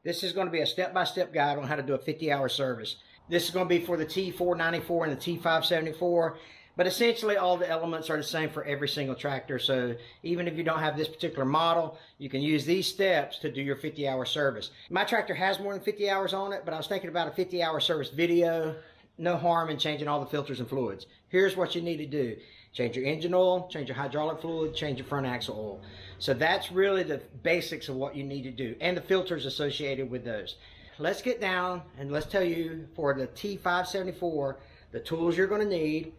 This is going to be a step-by-step guide on how to do a 50-hour service. This is going to be for the T494 and the T574, but essentially all the elements are the same for every single tractor. So even if you don't have this particular model, you can use these steps to do your 50-hour service. My tractor has more than 50 hours on it, but I was thinking about a 50-hour service video. No harm in changing all the filters and fluids. Here's what you need to do. Change your engine oil, change your hydraulic fluid, change your front axle oil. So that's really the basics of what you need to do, and the filters associated with those. Let's get down and let's tell you for the T574, the tools you're going to need,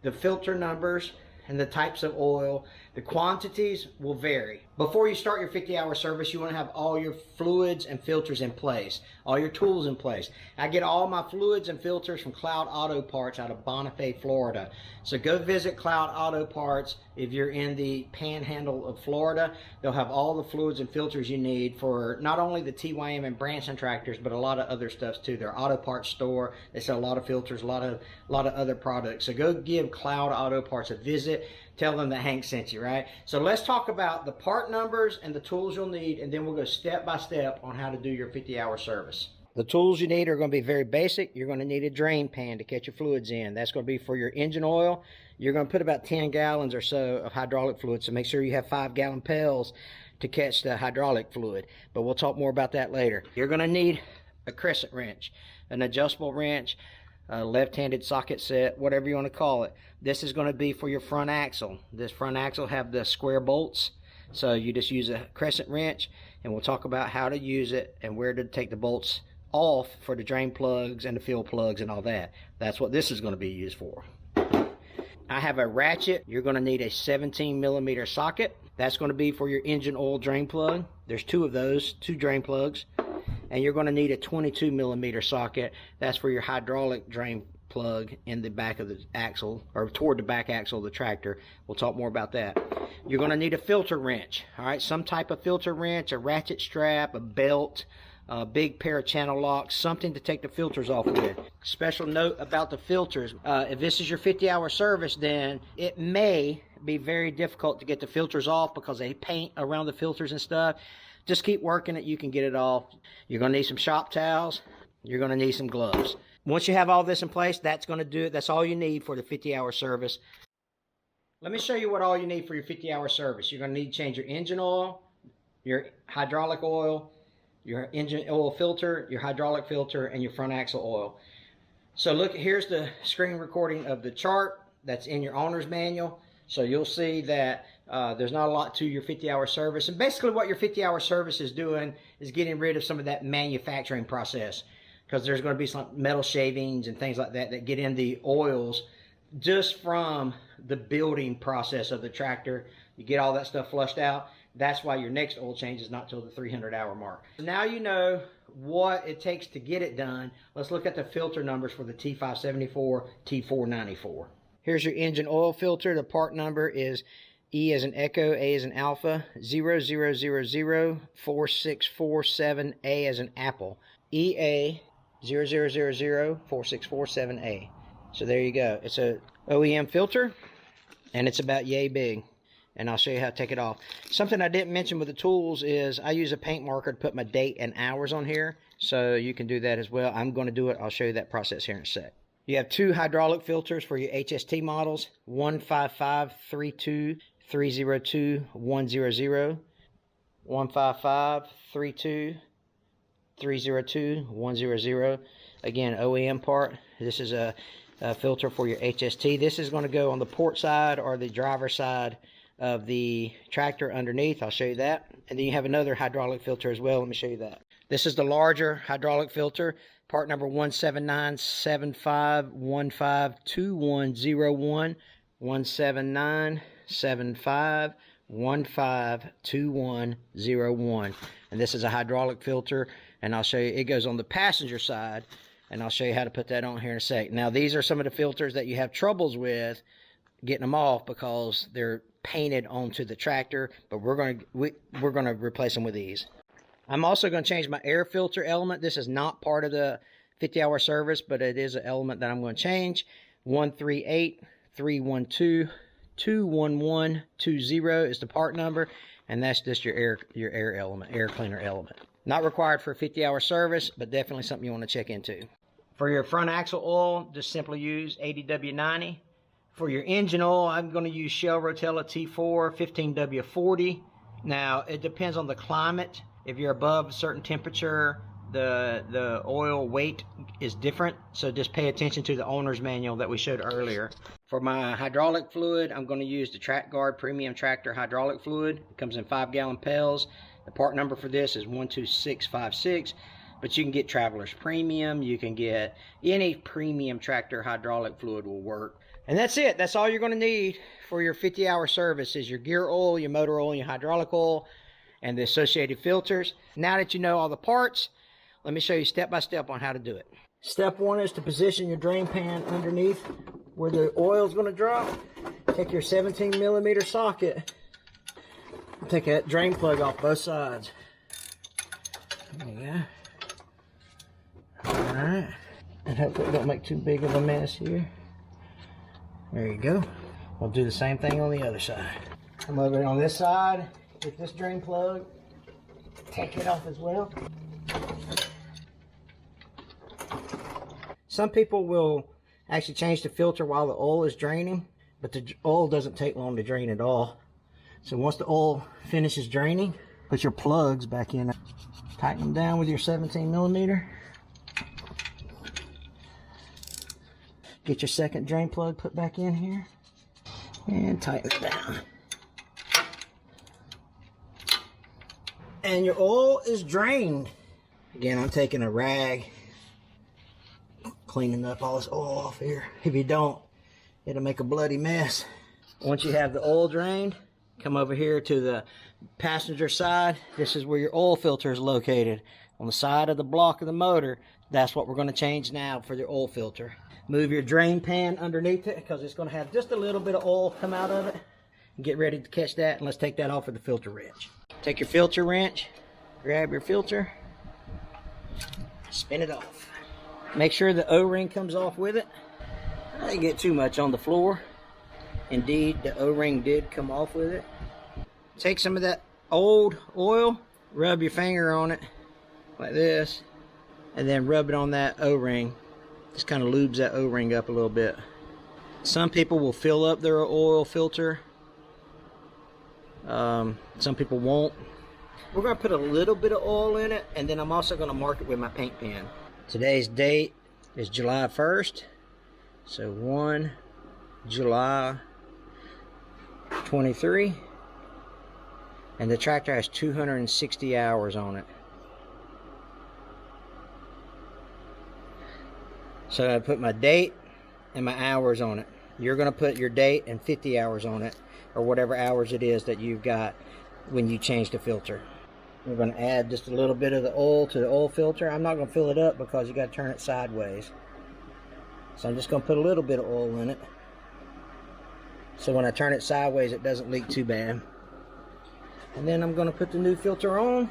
the filter numbers, and the types of oil. The quantities will vary. Before you start your 50-hour service, you want to have all your fluids and filters in place, all your tools in place. I get all my fluids and filters from Cloud Auto Parts out of Bonifay, Florida. So go visit Cloud Auto Parts if you're in the panhandle of Florida. They'll have all the fluids and filters you need for not only the TYM and Branson tractors, but a lot of other stuff too. Their auto parts store, they sell a lot of filters, a lot of other products. So go give Cloud Auto Parts a visit. Tell them that Hank sent you, right? So let's talk about the part numbers and the tools you'll need, and then we'll go step by step on how to do your 50-hour service. The tools you need are going to be very basic. You're going to need a drain pan to catch your fluids in. That's going to be for your engine oil. You're going to put about 10 gallons or so of hydraulic fluid, so make sure you have 5-gallon pails to catch the hydraulic fluid. But we'll talk more about that later. You're going to need a crescent wrench, an adjustable wrench, a left-handed socket set, whatever you want to call it. This is going to be for your front axle. This front axle have the square bolts, so you just use a crescent wrench, and we'll talk about how to use it and where to take the bolts off for the drain plugs and the fuel plugs and all that. That's what this is going to be used for. I have a ratchet. You're going to need a 17mm socket. That's going to be for your engine oil drain plug. There's two of those, 2 drain plugs. And you're going to need a 22mm socket. That's for your hydraulic drain plug in the back of the axle, or toward the back axle of the tractor. We'll talk more about that. You're going to need a filter wrench, all right? Some type of filter wrench, a ratchet strap, a belt, a big pair of channel locks, something to take the filters off with. Special note about the filters. If this is your 50-hour service, then it may be very difficult to get the filters off because they paint around the filters and stuff. Just keep working it. You can get it off. You're going to need some shop towels. You're going to need some gloves. Once you have all this in place, that's going to do it. That's all you need for the 50-hour service. Let me show you what all you need for your 50-hour service. You're going to need to change your engine oil, your hydraulic oil, your engine oil filter, your hydraulic filter, and your front axle oil. So look, here's the screen recording of the chart that's in your owner's manual. So you'll see that there's not a lot to your 50-hour service. And basically what your 50-hour service is doing is getting rid of some of that manufacturing process, because there's going to be some metal shavings and things like that that get in the oils just from the building process of the tractor. You get all that stuff flushed out. That's why your next oil change is not till the 300-hour mark. Now you know what it takes to get it done. Let's look at the filter numbers for the T574, T494. Here's your engine oil filter. The part number is E as in Echo, A as in Alpha, 00004647A as in Apple. EA 00004647A. So there you go. It's a OEM filter, and it's about yay big. And I'll show you how to take it off. Something I didn't mention with the tools is I use a paint marker to put my date and hours on here, so you can do that as well. I'm going to do it. I'll show you that process here in a sec. You have 2 hydraulic filters for your HST models, 15532 302 100, 15532 302 100. Again, OEM part. This is a filter for your HST. This is going to go on the port side or the driver's side of the tractor underneath. I'll show you that. And then you have another hydraulic filter as well. Let me show you that. This is the larger hydraulic filter, part number 17975152101, 17975152101. And this is a hydraulic filter, and I'll show you, it goes on the passenger side, and I'll show you how to put that on here in a sec. Now, these are some of the filters that you have troubles with getting them off because they're painted onto the tractor, but we're going to replace them with these. I'm also going to change my air filter element. This is not part of the 50-hour service, but it is an element that I'm going to change. 138312 21120 is the part number, and that's just your air element, air cleaner element. Not required for a 50-hour service, but definitely something you want to check into. For your front axle oil, just simply use 80W90. For your engine oil, I'm going to use Shell Rotella T4 15W40. Now, it depends on the climate. If you're above a certain temperature, the oil weight is different, so just pay attention to the owner's manual that we showed earlier. For my hydraulic fluid, I'm going to use the Track Guard Premium Tractor Hydraulic Fluid. It comes in 5-gallon pails. The part number for this is 12656, but you can get Traveler's Premium. You can get any premium tractor hydraulic fluid will work. And that's it. That's all you're going to need for your 50-hour service is your gear oil, your motor oil, your hydraulic oil, and the associated filters. Now that you know all the parts, let me show you step by step on how to do it. Step one is to position your drain pan underneath where the oil is going to drop. Take your 17mm socket. Take that drain plug off both sides. There you go. Alright. And hopefully it don't make too big of a mess here. There you go. We'll do the same thing on the other side. Come over on this side. Get this drain plug. Take it off as well. Some people will actually change the filter while the oil is draining, but the oil doesn't take long to drain at all. So once the oil finishes draining, put your plugs back in. Tighten them down with your 17mm. Get your second drain plug put back in here and tighten it down. And your oil is drained. Again, I'm taking a rag, cleaning up all this oil off here. If you don't, it'll make a bloody mess. Once you have the oil drained, come over here to the passenger side. This is where your oil filter is located. On the side of the block of the motor, that's what we're going to change now for the oil filter. Move your drain pan underneath it because it's going to have just a little bit of oil come out of it. Get ready to catch that, and let's take that off with the filter wrench. Take your filter wrench, grab your filter, spin it off. Make sure the O-ring comes off with it. I didn't get too much on the floor. Indeed, the O-ring did come off with it. Take some of that old oil, rub your finger on it like this, and then rub it on that O-ring. Just kind of lubes that O-ring up a little bit. Some people will fill up their oil filter. Some people won't. We're going to put a little bit of oil in it, and then I'm also going to mark it with my paint pen. Today's date is July 1st. So 1 July 23. And the tractor has 260 hours on it. So I put my date and my hours on it. You're going to put your date and 50 hours on it, or whatever hours it is that you've got when you change the filter. We're going to add just a little bit of the oil to the oil filter. I'm not going to fill it up because you got to turn it sideways. So I'm just going to put a little bit of oil in it. So when I turn it sideways, it doesn't leak too bad. And then I'm going to put the new filter on.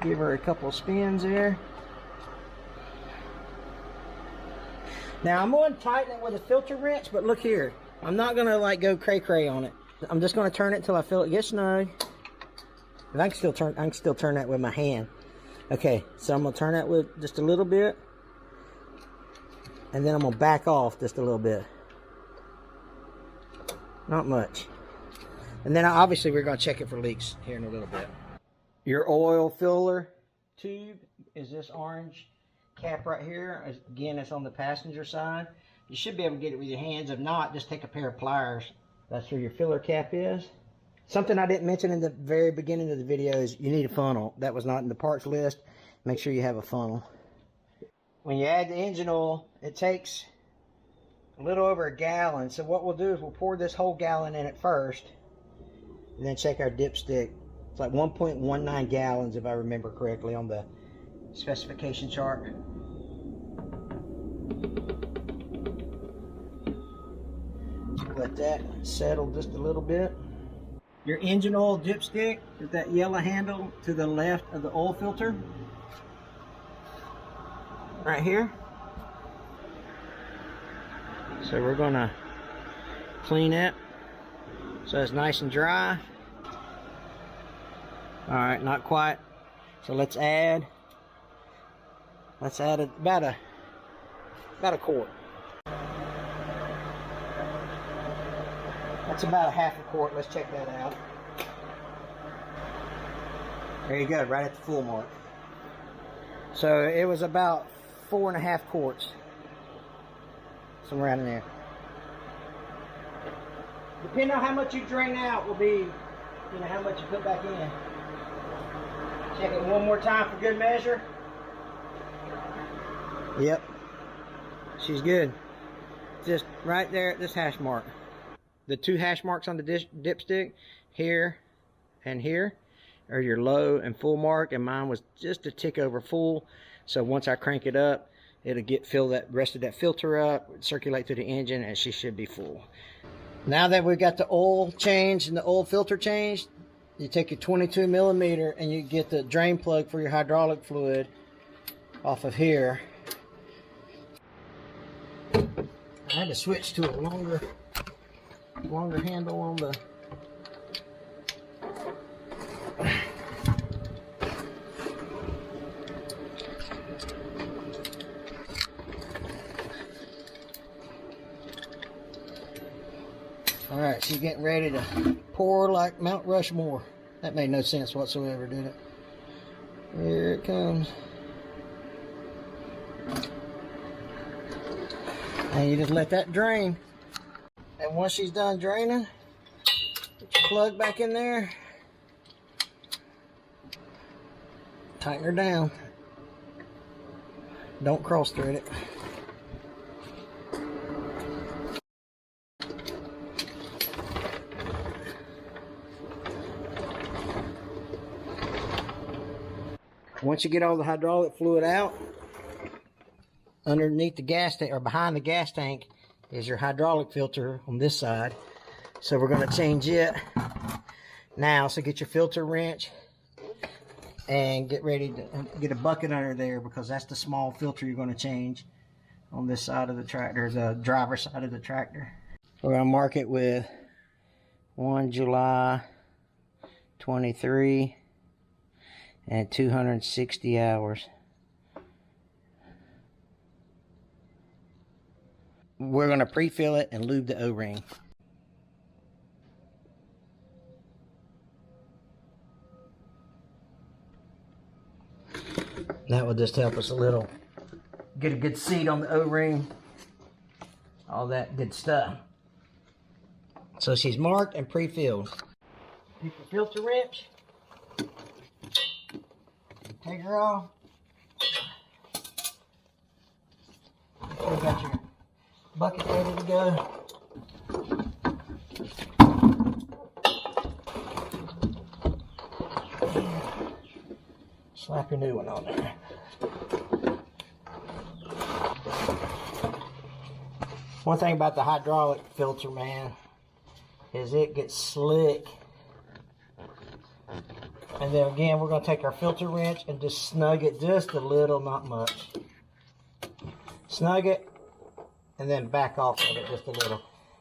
Give her a couple of spins there. Now I'm going to tighten it with a filter wrench, but look here. I'm not going to like go cray-cray on it. I'm just going to turn it until I feel it gets snug. And I can still turn that with my hand. Okay, so I'm going to turn that with just a little bit. And then I'm going to back off just a little bit. Not much. And then obviously we're going to check it for leaks here in a little bit. Your oil filler tube is this orange cap right here. Again, it's on the passenger side. You should be able to get it with your hands. If not, just take a pair of pliers. That's where your filler cap is. Something I didn't mention in the very beginning of the video is you need a funnel. That was not in the parts list. Make sure you have a funnel. When you add the engine oil, it takes a little over a gallon. So what we'll do is we'll pour this whole gallon in it first, and then check our dipstick. It's like 1.19 gallons if I remember correctly on the specification chart. Let that settle just a little bit. Your engine oil dipstick is that yellow handle to the left of the oil filter. Right here. So we're gonna clean it so it's nice and dry. All right, not quite. So let's add about a quart. That's about a half a quart. Let's check that out. There you go, right at the full mark. So it was about 4.5 quarts, somewhere around in there. Depending on how much you drain out will be, how much you put back in. Check it one more time for good measure. Yep, she's good. Just right there at this hash mark. The 2 hash marks on the dipstick, here and here, are your low and full mark, and mine was just a tick over full. So once I crank it up, it'll fill that rest of that filter up, circulate through the engine, and she should be full. Now that we've got the oil changed and the oil filter changed, you take your 22 millimeter and you get the drain plug for your hydraulic fluid off of here. I had to switch to a longer handle on the Alright, she's getting ready to pour like Mount Rushmore. That made no sense whatsoever, did it? Here it comes. And you just let that drain. And once she's done draining, put your plug back in there. Tighten her down. Don't cross thread it. Once you get all the hydraulic fluid out, underneath the gas tank, or behind the gas tank, is your hydraulic filter on this side. So we're going to change it now. So get your filter wrench and get ready to get a bucket under there, because that's the small filter you're going to change on this side of the tractor, the driver's side of the tractor. We're going to mark it with 1 July 23 and 260 hours. We're going to pre-fill it and lube the O-ring. That will just help us a little. Get a good seat on the O-ring. All that good stuff. So she's marked and pre-filled. Take the filter wrench. Take her off. You got your bucket ready to go. Slap your new one on there. One thing about the hydraulic filter, man, is it gets slick. And then again, we're going to take our filter wrench and just snug it just a little, not much. Snug it, and then back off of it just a little.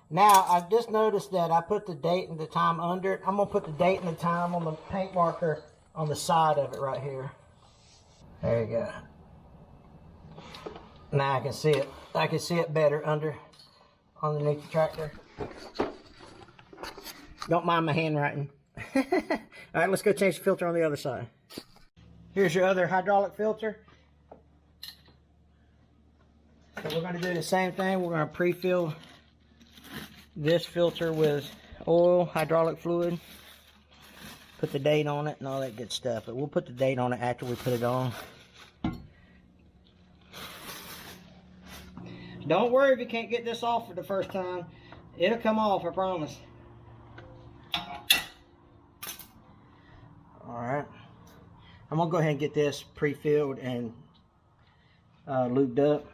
Now, I've just noticed that I put the date and the time under it. I'm going to put the date and the time on the paint marker on the side of it right here. There you go. Now I can see it. I can see it better underneath the tractor. Don't mind my handwriting. All right, let's go change the filter on the other side. Here's your other hydraulic filter. So we're going to do the same thing. We're going to pre-fill this filter with oil, hydraulic fluid. Put the date on it and all that good stuff. But we'll put the date on it after we put it on. Don't worry if you can't get this off for the first time. It'll come off, I promise. Alright. I'm going to go ahead and get this pre-filled and lubed up.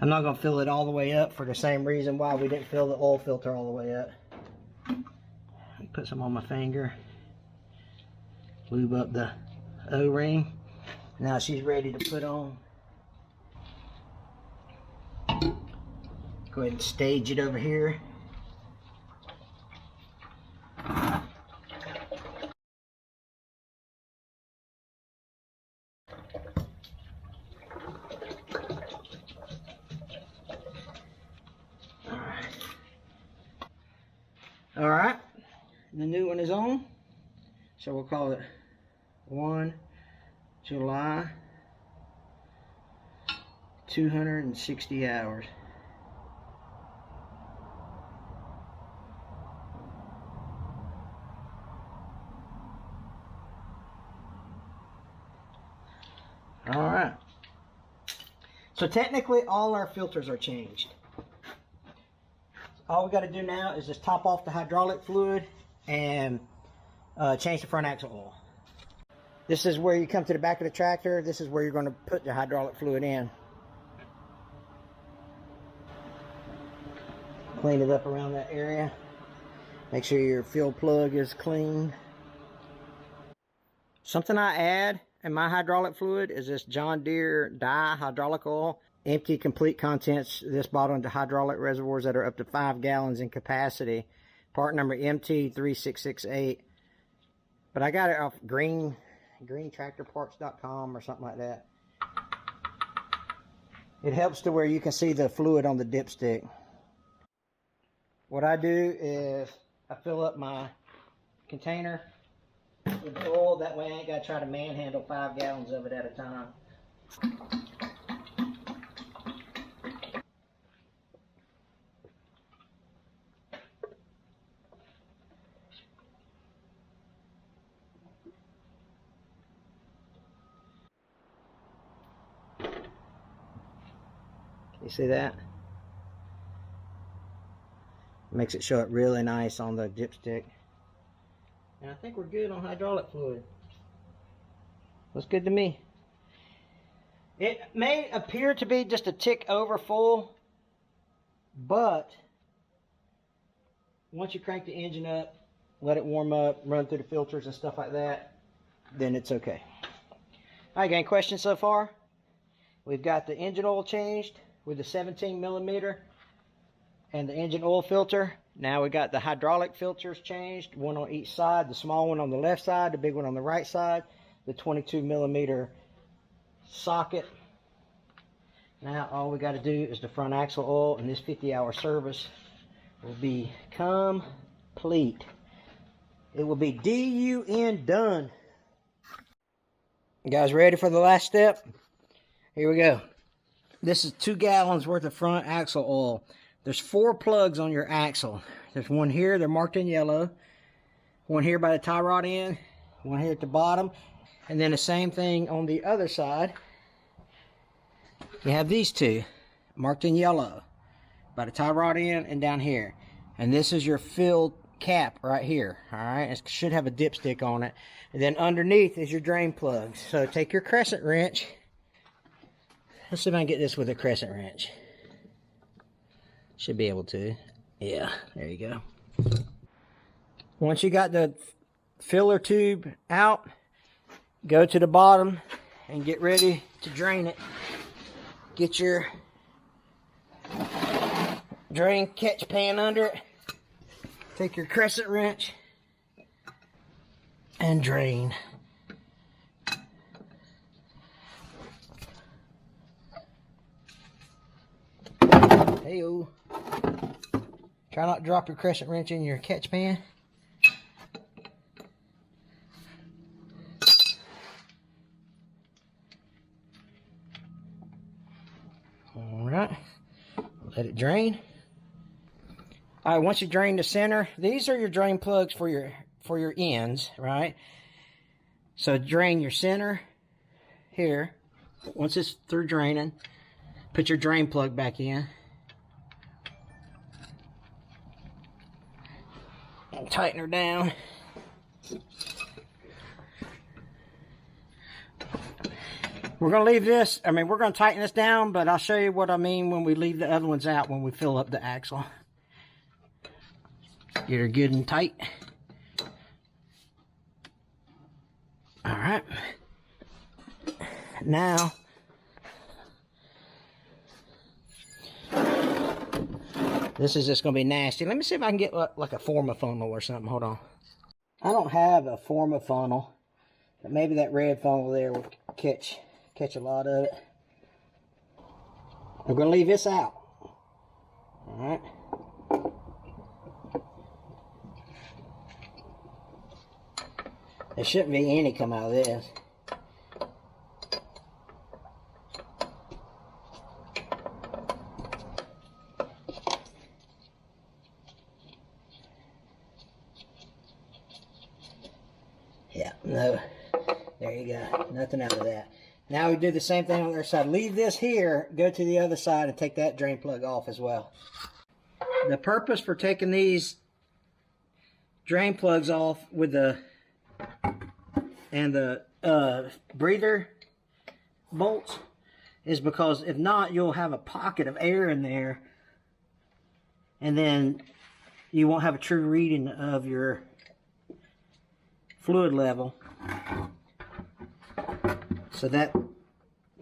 I'm not going to fill it all the way up for the same reason why we didn't fill the oil filter all the way up. Put some on my finger. Lube up the O-ring. Now she's ready to put on. Go ahead and stage it over here. All right, the new one is on, so we'll call it 1 July 260 hours. All right, so technically all our filters are changed. All we got to do now is just top off the hydraulic fluid and change the front axle oil. This is where you come to the back of the tractor. This is where you're going to put the hydraulic fluid in. Clean it up around that area. Make sure your fuel plug is clean. Something I add in my hydraulic fluid is this John Deere dye hydraulic oil. Empty complete contents. This bottle into hydraulic reservoirs that are up to 5 gallons in capacity. Part number MT3668. But I got it off greentractorparts.com or something like that. It helps to where you can see the fluid on the dipstick. What I do is I fill up my container with oil. That way I ain't got to try to manhandle 5 gallons of it at a time. You see that? Makes it show up really nice on the dipstick. And I think we're good on hydraulic fluid. Looks good to me. It may appear to be just a tick over full, but once you crank the engine up, let it warm up, run through the filters and stuff like that, then it's okay. All right, any questions so far? We've got the engine oil changed with the 17 millimeter and the engine oil filter. Now we got the hydraulic filters changed, one on each side, the small one on the left side, the big one on the right side, the 22 millimeter socket. Now all we got to do is the front axle oil, and this 50-hour service will be complete. It will be DUN done. You guys ready for the last step? Here we go. This is 2 gallons worth of front axle oil. There's 4 plugs on your axle. There's one here, they're marked in yellow. One here by the tie rod end, one here at the bottom. And then the same thing on the other side. You have these 2 marked in yellow by the tie rod end and down here. And this is your fill cap right here. Alright, it should have a dipstick on it. And then underneath is your drain plug. So take your crescent wrench. Let's see if I can get this with a crescent wrench. Should be able to. Yeah, there you go. Once you got the filler tube out, go to the bottom and get ready to drain it. Get your drain catch pan under it. Take your crescent wrench and drain. Hey-o. Try not to drop your crescent wrench in your catch pan. Alright. Let it drain. Alright, once you drain the center, these are your drain plugs for your ends, right? So drain your center here. Once it's through draining, put your drain plug back in. And tighten her down. We're going to leave this, we're going to tighten this down, but I'll show you what I mean when we leave the other ones out when we fill up the axle. Get her good and tight. Alright. Now, This is just going to be nasty. Let me see if I can get like a forma funnel or something. Hold on. I don't have a forma funnel, but maybe that red funnel there will catch a lot of it. We're going to leave this out. All right. There shouldn't be any come out of this. Yeah, no. There you go. Nothing out of that. Now we do the same thing on the other side. Leave this here, go to the other side, and take that drain plug off as well. The purpose for taking these drain plugs off with the breather bolts is because if not, you'll have a pocket of air in there, and then you won't have a true reading of your fluid level. So that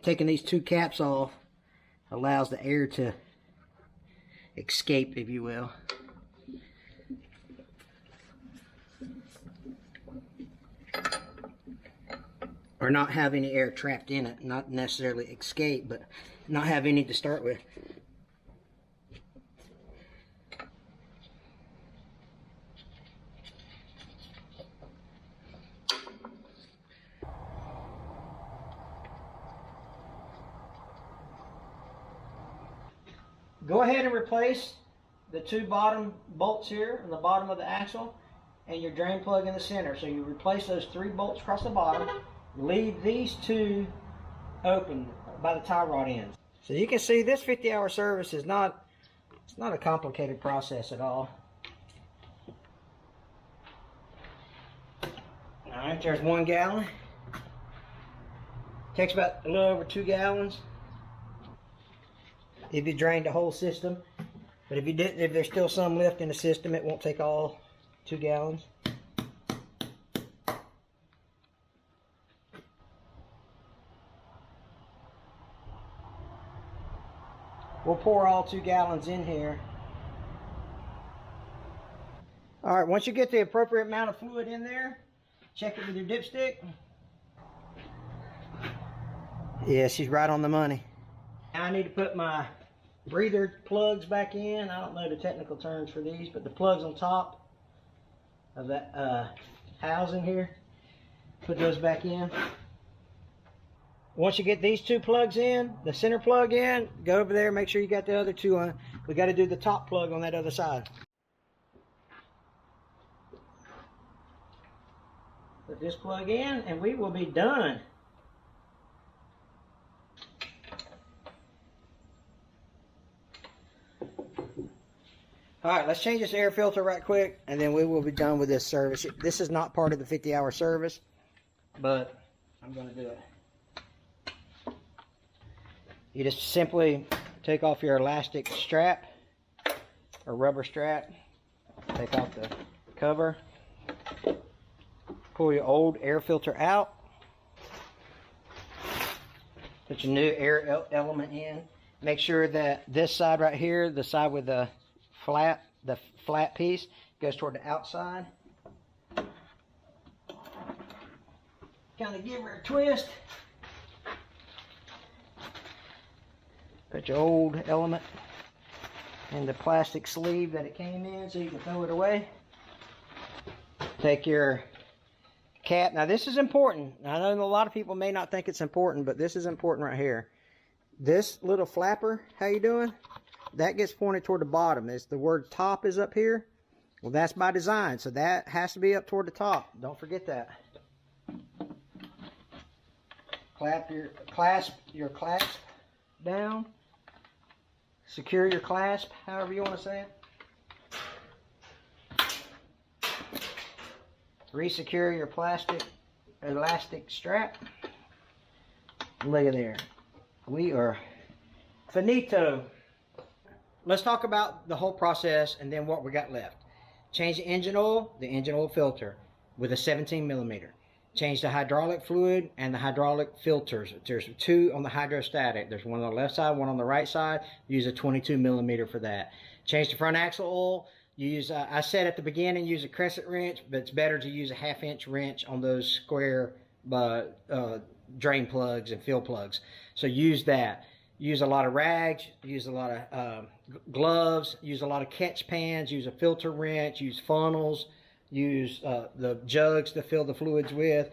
taking these two caps off allows the air to escape, if you will. Or not have any air trapped in it. Not necessarily escape, but not have any to start with. Go ahead and replace the two bottom bolts here on the bottom of the axle and your drain plug in the center. So you replace those three bolts across the bottom. Leave these two open by the tie rod ends. So you can see this 50-hour service is not a complicated process at all. Alright, there's 1 gallon. Takes about a little over 2 gallons if you drained the whole system. But if you didn't, if there's still some left in the system, it won't take all 2 gallons. We'll pour all 2 gallons in here. All right, once you get the appropriate amount of fluid in there, check it with your dipstick. Yeah, she's right on the money. Now I need to put my breather plugs back in. I don't know the technical terms for these, but the plugs on top of that housing here, put those back in. Once you get these two plugs in, the center plug in, go over there, make sure you got the other two on. We got to do the top plug on that other side. Put this plug in and we will be done. All right, let's change this air filter right quick and then we will be done with this service. This is not part of the 50-hour service, but I'm going to do it. You just simply take off your elastic strap or rubber strap, take off the cover, pull your old air filter out, put your new air element in. Make sure that this side right here, the side with the flat piece, goes toward the outside. Kind of give her a twist. Put your old element in the plastic sleeve that it came in so you can throw it away. Take your cap. Now this is important. I know a lot of people may not think it's important, but this is important right here. This little flapper, how you doing? That gets pointed toward the bottom. As the word top is up here, well that's by design. So that has to be up toward the top. Don't forget that. Clasp your clasp down. Secure your clasp, however you want to say it. Resecure your plastic elastic strap. Look at there. We are finito. Let's talk about the whole process and then what we got left. Change the engine oil filter with a 17 millimeter. Change the hydraulic fluid and the hydraulic filters. There's two on the hydrostatic. There's one on the left side, one on the right side. Use a 22 millimeter for that. Change the front axle oil. Use I said at the beginning use a crescent wrench, but it's better to use a 1/2 inch wrench on those square drain plugs and fill plugs. So use that. Use a lot of rags, use a lot of gloves, use a lot of catch pans, use a filter wrench, use funnels, use the jugs to fill the fluids with,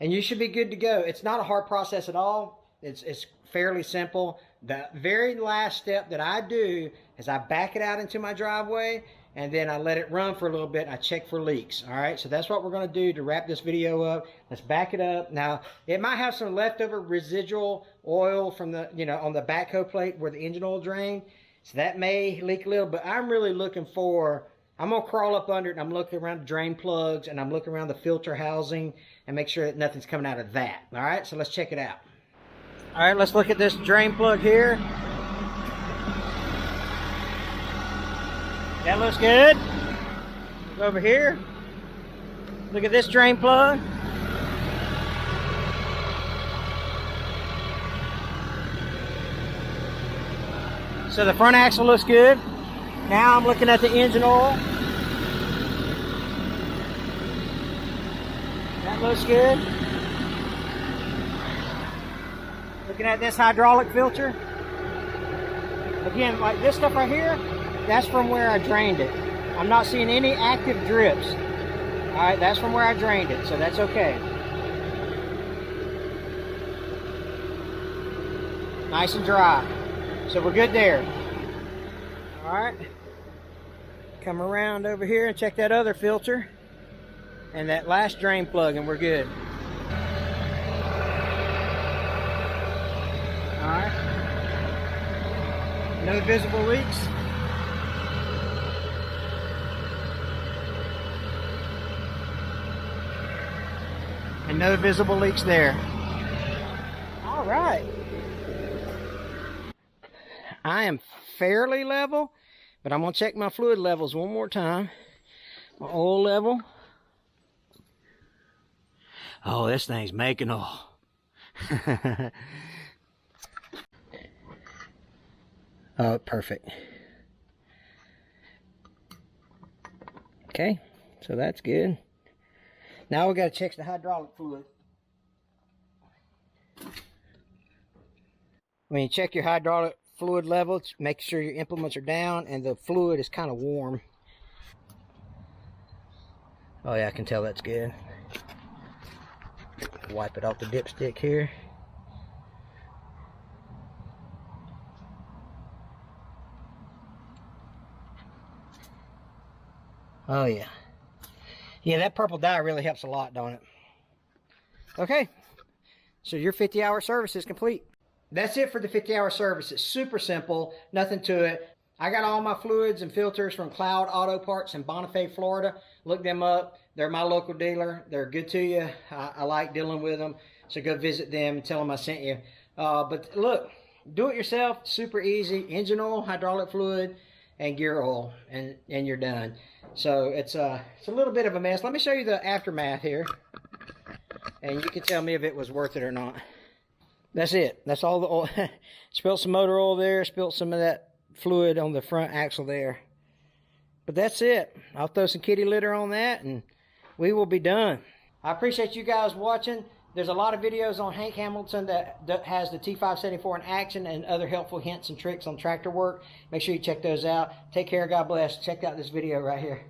and you should be good to go. It's not a hard process at all. It's fairly simple. The very last step that I do is I back it out into my driveway, and then I let it run for a little bit and I check for leaks. All right, so that's what we're going to do to wrap this video up. Let's back it up. Now, it might have some leftover residual oil from the, on the backhoe plate where the engine oil drained. So that may leak a little, but I'm really looking for, I'm going to crawl up under it and I'm looking around the drain plugs and I'm looking around the filter housing and make sure that nothing's coming out of that. All right, so let's check it out. All right, let's look at this drain plug here. That looks good. Look over here. Look at this drain plug. So the front axle looks good. Now I'm looking at the engine oil. That looks good. Looking at this hydraulic filter. Again, like this stuff right here, that's from where I drained it. I'm not seeing any active drips. All right, that's from where I drained it, so that's okay. Nice and dry. So we're good there. All right. Come around over here and check that other filter and that last drain plug, and we're good. All right. No visible leaks. And no visible leaks there. All right. I am fairly level, but I'm going to check my fluid levels one more time. My oil level. Oh, this thing's making oil. Oh, perfect. Okay, so that's good. Now we got to check the hydraulic fluid. When you check your hydraulic fluid levels, make sure your implements are down and the fluid is kind of warm. Oh yeah, I can tell that's good. Wipe it off the dipstick here. Oh yeah. Yeah, that purple dye really helps a lot, don't it? Okay, so your 50-hour service is complete. That's it for the 50-hour service. It's super simple, nothing to it. I got all my fluids and filters from Cloud Auto Parts in Bonifay, Florida. Look them up. They're my local dealer. They're good to you. I like dealing with them. So go visit them and tell them I sent you. But look, do it yourself. Super easy. Engine oil, hydraulic fluid, and gear oil, and you're done. So it's a little bit of a mess. Let me show you the aftermath here, and you can tell me if it was worth it or not. That's it. That's all the oil. Spilled some motor oil there. Spilled some of that fluid on the front axle there. But that's it. I'll throw some kitty litter on that, and we will be done. I appreciate you guys watching. There's a lot of videos on Hank Hamilton that has the T574 in action and other helpful hints and tricks on tractor work. Make sure you check those out. Take care. God bless. Check out this video right here.